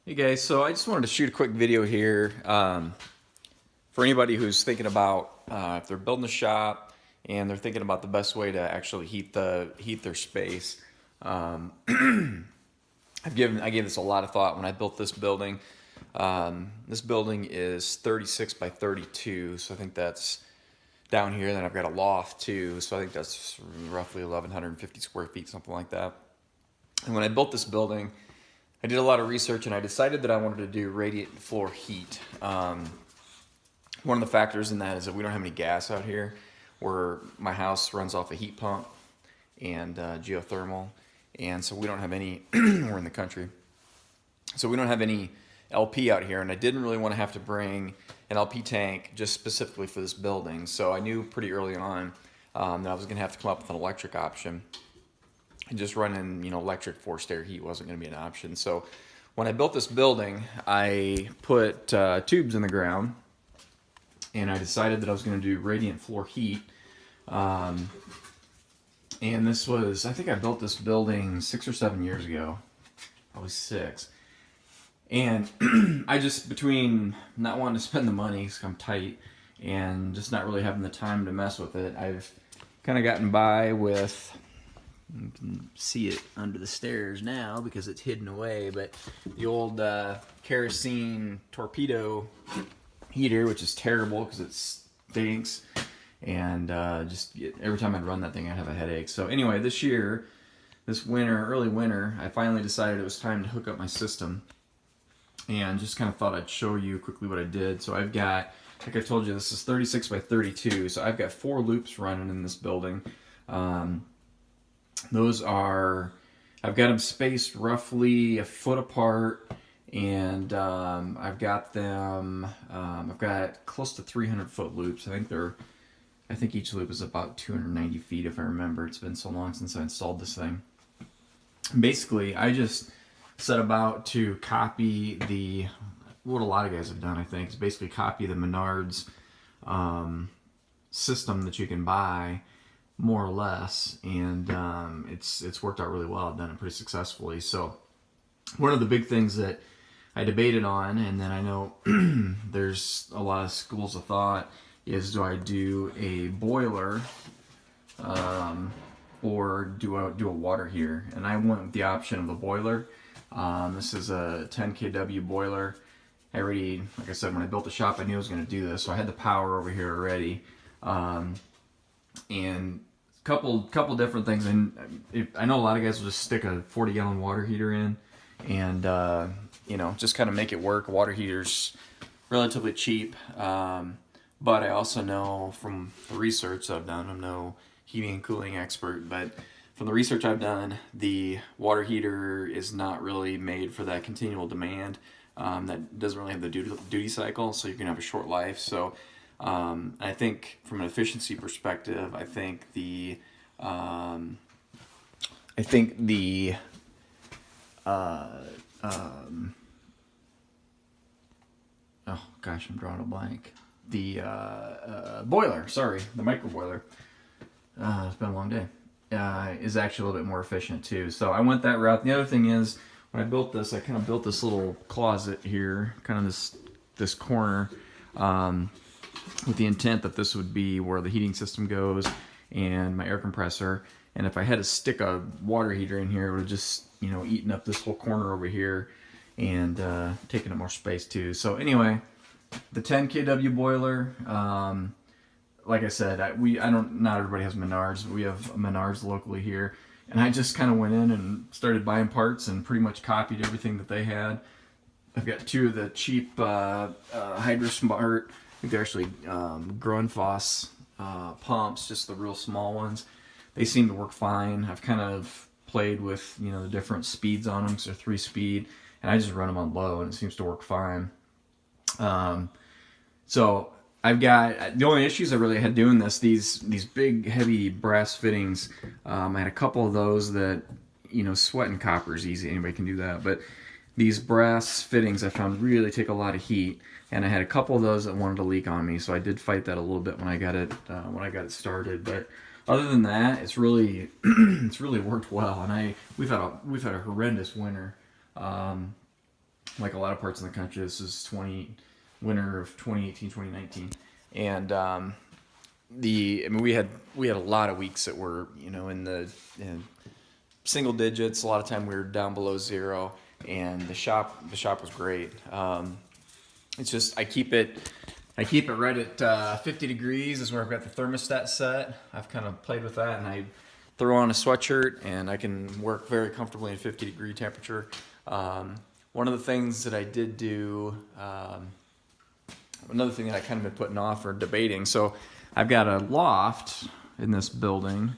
Hey guys, so I just wanted to shoot a quick video here for anybody who's thinking about if they're building a shop and they're thinking about the best way to actually heat their space. Um, I gave this a lot of thought when I built this building. This building is 36 by 32, so I think that's down here. Then I've got a loft too, so I think that's roughly 1,150 square feet, something like that. And when I built this building, I did a lot of research and I decided that I wanted to do radiant floor heat. One of the factors in that is that we don't have any gas out here, where my house runs off a heat pump and geothermal, and so we don't have any. We're in the country, so we don't have any LP out here, and I didn't really want to have to bring an LP tank just specifically for this building. So I knew pretty early on that I was going to have to come up with an electric option. And just running, electric forced air heat wasn't going to be an option. So when I built this building, I put tubes in the ground, and I decided that I was going to do radiant floor heat. And this was, I think I built this building 6 or 7 years ago, probably 6. And I just, between not wanting to spend the money because I'm tight and just not really having the time to mess with it, I've kind of gotten by with, you can see it under the stairs now because it's hidden away, but the old kerosene torpedo heater, which is terrible because it stinks, and just every time I'd run that thing I'd have a headache. So anyway, this year, this winter, early winter, I finally decided it was time to hook up my system, and just kind of thought I'd show you quickly what I did. So I've got, like I told you, this is 36 by 32, so I've got 4 loops running in this building. Those are, I've got them spaced roughly a foot apart, and I've got them, I've got close to 300 foot loops. I think each loop is about 290 feet if I remember. It's been so long since I installed this thing. Basically, I just set about to copy what a lot of guys have done, I think, is basically copy the Menards system that you can buy, more or less, and it's worked out really well. I've done it pretty successfully. So one of the big things that I debated on, and then I know there's a lot of schools of thought, is do I do a boiler or do I do a water heater? And I went with the option of the boiler. This is a 10 kW boiler. I already, like I said, when I built the shop, I knew I was going to do this, so I had the power over here already. And couple different things, and I know a lot of guys will just stick a 40-gallon water heater in, and just kind of make it work. Water heater's relatively cheap, but I also know from the research I've done, I'm no heating and cooling expert, but from the research I've done, the water heater is not really made for that continual demand. That doesn't really have the duty cycle, so you can have a short life. So I think from an efficiency perspective, I think the uh, oh gosh, I'm drawing a blank. The boiler, sorry, the micro boiler. It's been a long day. Is actually a little bit more efficient too. So I went that route. The other thing is, when I built this, I kind of built this little closet here, kind of this corner. With the intent that this would be where the heating system goes and my air compressor. And if I had to stick a water heater in here, it would have just, eaten up this whole corner over here and taking up more space too. So anyway, the 10 kW boiler, like I said, not everybody has Menards, but we have Menards locally here. And I just kind of went in and started buying parts and pretty much copied everything that they had. I've got 2 of the cheap HydroSmart, I think they're actually Grundfos pumps, just the real small ones. They seem to work fine. I've kind of played with the different speeds on them, because they're 3-speed, and I just run them on low, and it seems to work fine. So I've got, the only issues I really had doing this, these big heavy brass fittings. I had a couple of those that sweating copper is easy. Anybody can do that, but these brass fittings I found really take a lot of heat, and I had a couple of those that wanted to leak on me, so I did fight that a little bit when I got it started. But other than that, it's really it's really worked well. And we've had a horrendous winter. like a lot of parts in the country. This is winter of 2018, 2019, and I mean, we had a lot of weeks that were, you know, in single digits. A lot of time we were down below zero, and the shop was great. It's just I keep it right at 50 degrees is where I've got the thermostat set. I've kind of played with that, and I throw on a sweatshirt and I can work very comfortably in 50-degree temperature. One of the things that I did do, another thing that I kind of been putting off or debating. So I've got a loft in this building,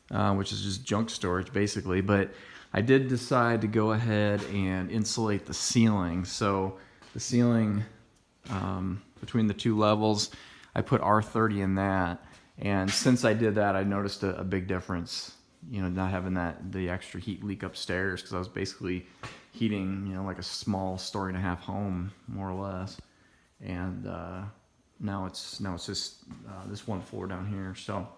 which is just junk storage basically, but I did decide to go ahead and insulate the ceiling. So the ceiling, between the two levels, I put R30 in that. And since I did that, I noticed a big difference, you know, not having the extra heat leak upstairs, because I was basically heating, you know, like a small 1.5-story home, more or less. And now it's just this one floor down here. So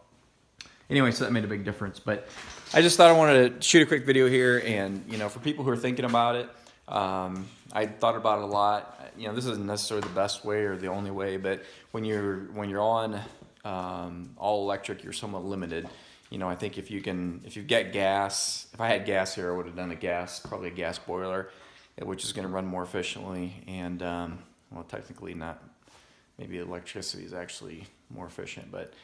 anyway, so that made a big difference. But I just thought I wanted to shoot a quick video here, and you know, for people who are thinking about it, I thought about it a lot. You know, this isn't necessarily the best way or the only way, but when you're on all electric, you're somewhat limited. You know, I think if you get gas, if I had gas here, I would have done probably a gas boiler, which is going to run more efficiently, and well, technically not. Maybe electricity is actually more efficient, but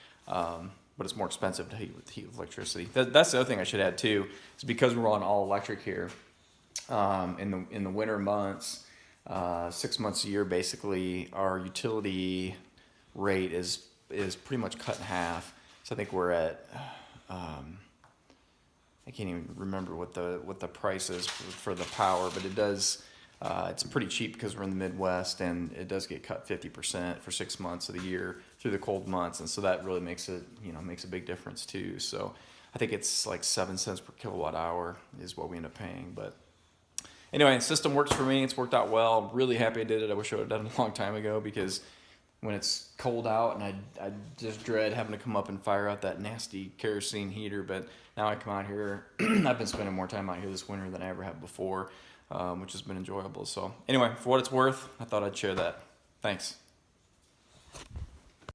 it's more expensive to heat with electricity. That's the other thing I should add too, is because we're on all electric here. In the winter months, 6 months a year, basically, our utility rate is pretty much cut in half. So I think we're at I can't even remember what the price is for the power, but it does. It's pretty cheap because we're in the Midwest, and it does get cut 50% for 6 months of the year through the cold months, and so that really makes a big difference too. So I think it's like 7 cents per kilowatt hour is what we end up paying. But anyway, the system works for me. It's worked out well. I'm really happy I did it. I wish I would have done it a long time ago, because when it's cold out, and I just dread having to come up and fire out that nasty kerosene heater. But now I come out here, I've been spending more time out here this winter than I ever have before, which has been enjoyable. So anyway, for what it's worth, I thought I'd share that. Thanks.